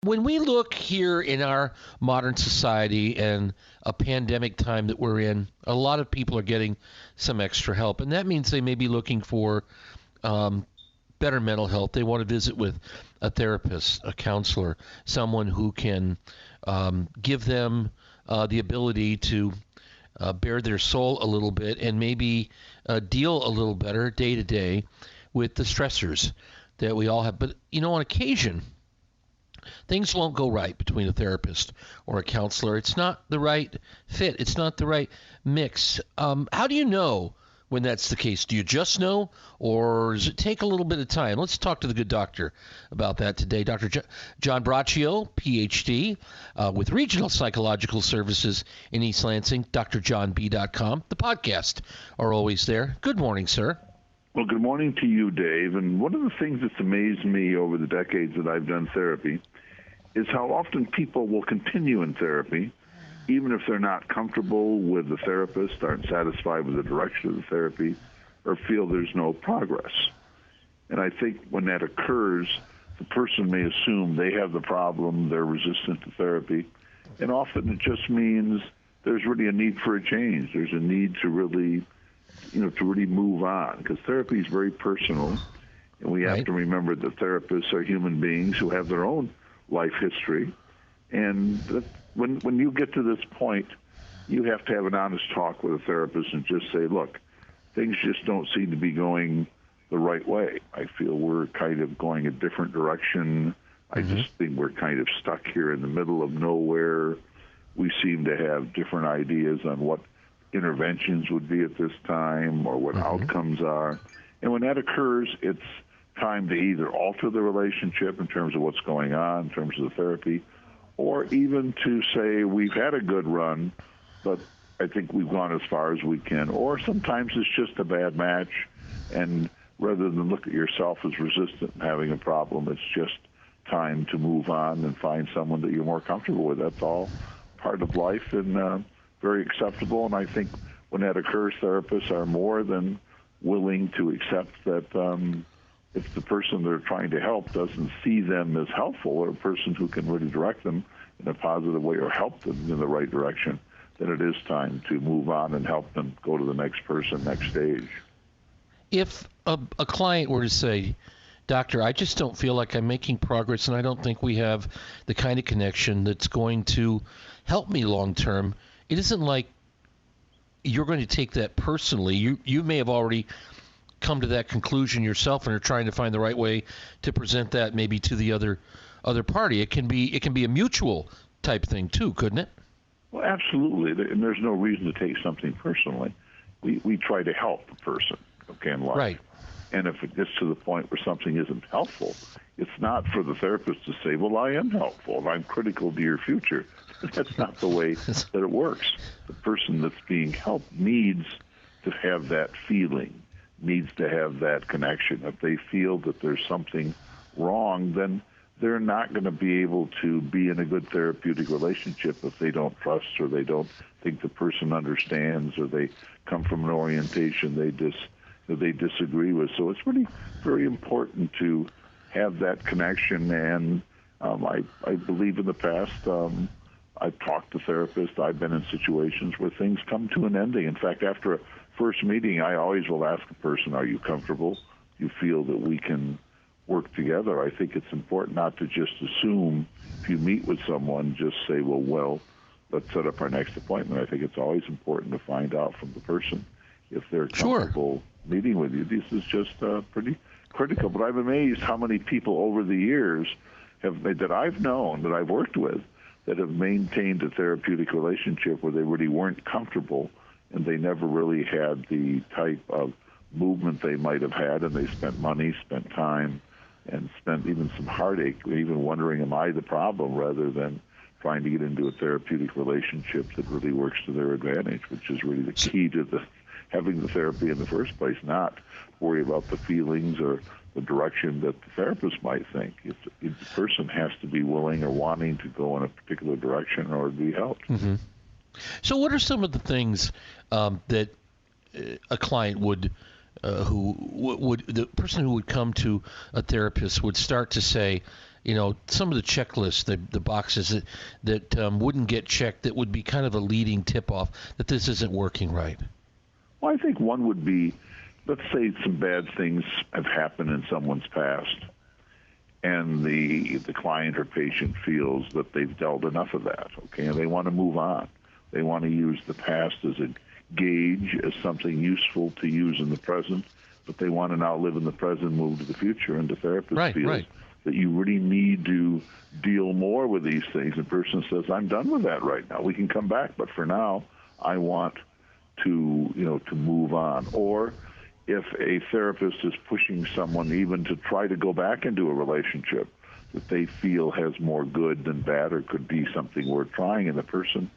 When we look here in our modern society and a pandemic time that we're in, a lot of people are getting some extra help, and that means they may be looking for better mental health. They want to visit with a therapist, a counselor, someone who can give them the ability to bare their soul a little bit and maybe deal a little better day to day with the stressors that we all have. But, on occasion, things won't go right between a therapist or a counselor. It's not the right fit. It's not the right mix. How do you know when that's the case? Do you just know, or does it take a little bit of time? Let's talk to the good doctor about that today. Dr. John Braccio, Ph.D., with Regional Psychological Services in East Lansing, drjohnb.com. The podcasts are always there. Good morning, sir. Well, good morning to you, Dave. And one of the things that's amazed me over the decades that I've done therapy is how often people will continue in therapy, even if they're not comfortable with the therapist, aren't satisfied with the direction of the therapy, or feel there's no progress. And I think when that occurs, the person may assume they have the problem, they're resistant to therapy, and often it just means there's really a need for a change. There's a need to really move on, because therapy is very personal, and we have to remember that therapists are human beings who have their own life history, and that when you get to this point, you have to have an honest talk with a therapist and just say, look, things just don't seem to be going the right way. I feel we're kind of going a different direction. I just think we're kind of stuck here in the middle of nowhere. We seem to have different ideas on what interventions would be at this time or what outcomes are. And when that occurs, it's time to either alter the relationship in terms of what's going on, in terms of the therapy, or even to say we've had a good run, but I think we've gone as far as we can. Or sometimes it's just a bad match, and rather than look at yourself as resistant and having a problem, it's just time to move on and find someone that you're more comfortable with. That's all part of life and very acceptable. And I think when that occurs, therapists are more than willing to accept that if the person they're trying to help doesn't see them as helpful, or a person who can really direct them in a positive way or help them in the right direction, then it is time to move on and help them go to the next person, next stage. If a client were to say, Doctor, I just don't feel like I'm making progress, and I don't think we have the kind of connection that's going to help me long term, it isn't like you're going to take that personally. You may have already come to that conclusion yourself and are trying to find the right way to present that maybe to the other party. It can be a mutual type thing too, couldn't it? Well, absolutely. And there's no reason to take something personally. We try to help the person, in life. Right. And if it gets to the point where something isn't helpful, it's not for the therapist to say, well, I am helpful and I'm critical to your future. That's not the way that it works. The person that's being helped needs to have that feeling, needs to have that connection. If they feel that there's something wrong, then they're not going to be able to be in a good therapeutic relationship if they don't trust, or they don't think the person understands, or they come from an orientation they disagree with. So it's really very important to have that connection. And I believe in the past, I've talked to therapists. I've been in situations where things come to an ending. In fact, after a first meeting, I always will ask a person, are you comfortable? Do you feel that we can work together? I think it's important not to just assume if you meet with someone, just say, well, let's set up our next appointment. I think it's always important to find out from the person if they're comfortable meeting with you. This is just pretty critical. But I'm amazed how many people over the years that I've known, that I've worked with, that have maintained a therapeutic relationship where they really weren't comfortable and they never really had the type of movement they might have had, and they spent money, spent time, and spent even some heartache, even wondering, am I the problem, rather than trying to get into a therapeutic relationship that really works to their advantage, which is really the key to having the therapy in the first place, not worry about the feelings or the direction that the therapist might think. The person has to be willing or wanting to go in a particular direction in order to be helped. Mm-hmm. So what are some of the things that a client would the person who would come to a therapist would start to say, some of the checklists, the boxes that wouldn't get checked, that would be kind of a leading tip-off that this isn't working right? Well, I think one would be, let's say some bad things have happened in someone's past, and the client or patient feels that they've dealt enough of that, okay, and they want to move on. They want to use the past as a gauge, as something useful to use in the present, but they want to now live in the present, move to the future, and the therapist feels that you really need to deal more with these things. The person says, I'm done with that right now. We can come back, but for now, I want to move on. Or if a therapist is pushing someone even to try to go back into a relationship that they feel has more good than bad or could be something worth trying, and the person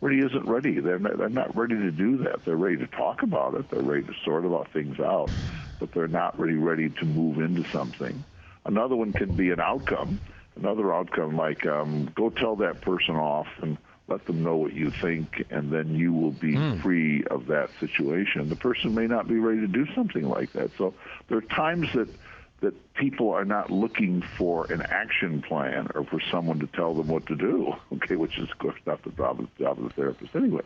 really isn't ready. They're not ready to do that. They're ready to talk about it. They're ready to sort about things out, but they're not really ready to move into something. Another one can be an outcome. Another outcome like go tell that person off and let them know what you think, and then you will be free of that situation. The person may not be ready to do something like that. So there are times that people are not looking for an action plan or for someone to tell them what to do, okay, which is, of course, not the job of the therapist anyway.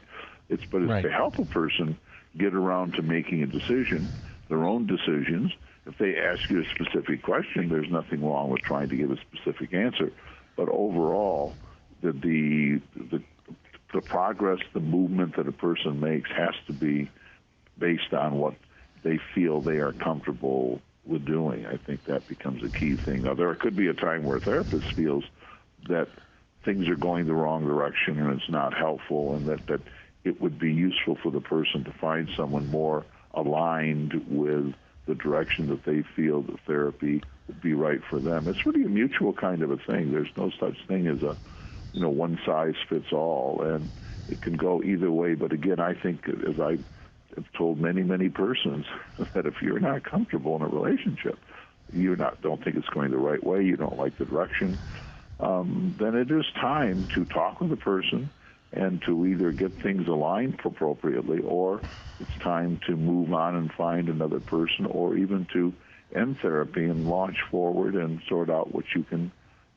It's to help a person get around to making a decision, their own decisions. If they ask you a specific question, there's nothing wrong with trying to give a specific answer. But overall, the progress, the movement that a person makes has to be based on what they feel they are comfortable with doing. I think that becomes a key thing. Now, there could be a time where a therapist feels that things are going the wrong direction and it's not helpful, and that it would be useful for the person to find someone more aligned with the direction that they feel the therapy would be right for them. It's really a mutual kind of a thing. There's no such thing as a one size fits all, and it can go either way. But again, I think, as I have told many persons, that if you're not comfortable in a relationship, don't think it's going the right way, you don't like the direction, then it is time to talk with the person and to either get things aligned appropriately, or it's time to move on and find another person, or even to end therapy and launch forward and sort out what you can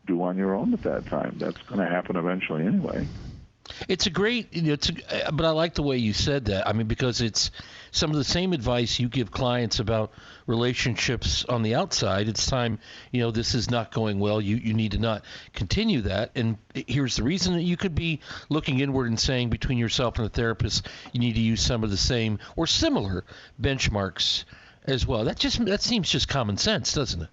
do on your own at that time. That's going to happen eventually anyway. It's a great, but I like the way you said that. I mean, because it's some of the same advice you give clients about relationships on the outside. It's time, this is not going well. You need to not continue that. And here's the reason: that you could be looking inward and saying, between yourself and the therapist, you need to use some of the same or similar benchmarks as well. That seems just common sense, doesn't it?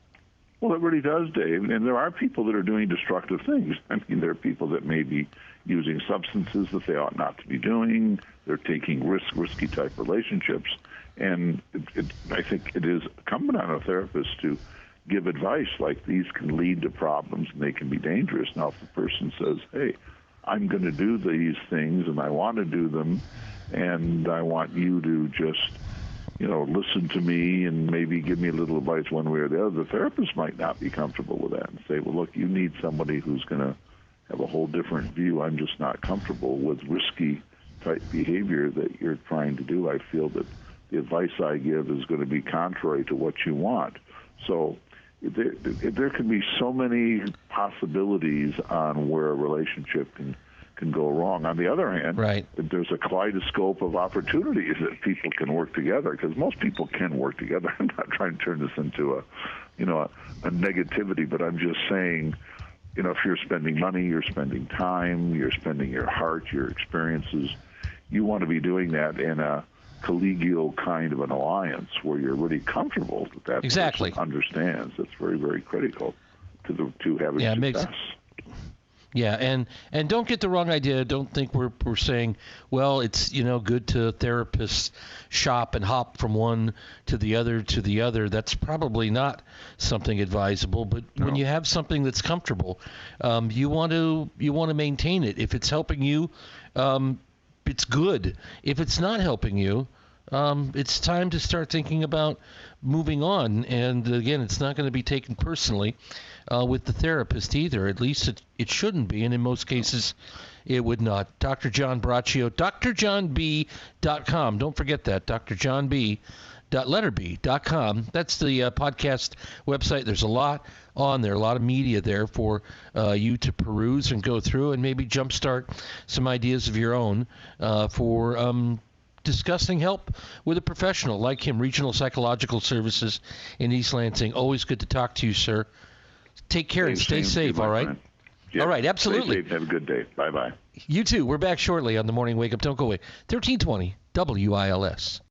Well, it really does, Dave. And there are people that are doing destructive things. I mean, there are people that may be using substances that they ought not to be doing. They're taking risky type relationships. And I think it is incumbent on a therapist to give advice like these can lead to problems and they can be dangerous. Now, if the person says, hey, I'm going to do these things and I want to do them, and I want you to just listen to me and maybe give me a little advice one way or the other, the therapist might not be comfortable with that and say, well, look, you need somebody who's going to have a whole different view. I'm just not comfortable with risky type behavior that you're trying to do. I feel that the advice I give is going to be contrary to what you want. So there can be so many possibilities on where a relationship can go wrong. On the other hand, there's a kaleidoscope of opportunities that people can work together, because most people can work together. I'm not trying to turn this into a negativity, but I'm just saying, if you're spending money, you're spending time, you're spending your heart, your experiences, you want to be doing that in a collegial kind of an alliance where you're really comfortable that person understands. That's very, very critical to having success. Yeah, and don't get the wrong idea. Don't think we're saying, well, it's good to therapists shop and hop from one to the other. That's probably not something advisable. But when you have something that's comfortable, you want to maintain it. If it's helping you, it's good. If it's not helping you, it's time to start thinking about moving on. And again, it's not going to be taken personally with the therapist either. At least it shouldn't be, and in most cases it would not. Dr. John Braccio, drjohnb.com. Don't forget that, drjohnb.com. letterb.com. That's the podcast website. There's a lot on there, a lot of media there for you to peruse and go through and maybe jumpstart some ideas of your own for discussing help with a professional like him. Regional Psychological Services in East Lansing. Always good to talk to you, sir. Take care and stay safe, all right? Yeah. All right, absolutely. Stay safe. Have a good day. Bye-bye. You too. We're back shortly on the Morning Wake Up. Don't go away. 1320 WILS.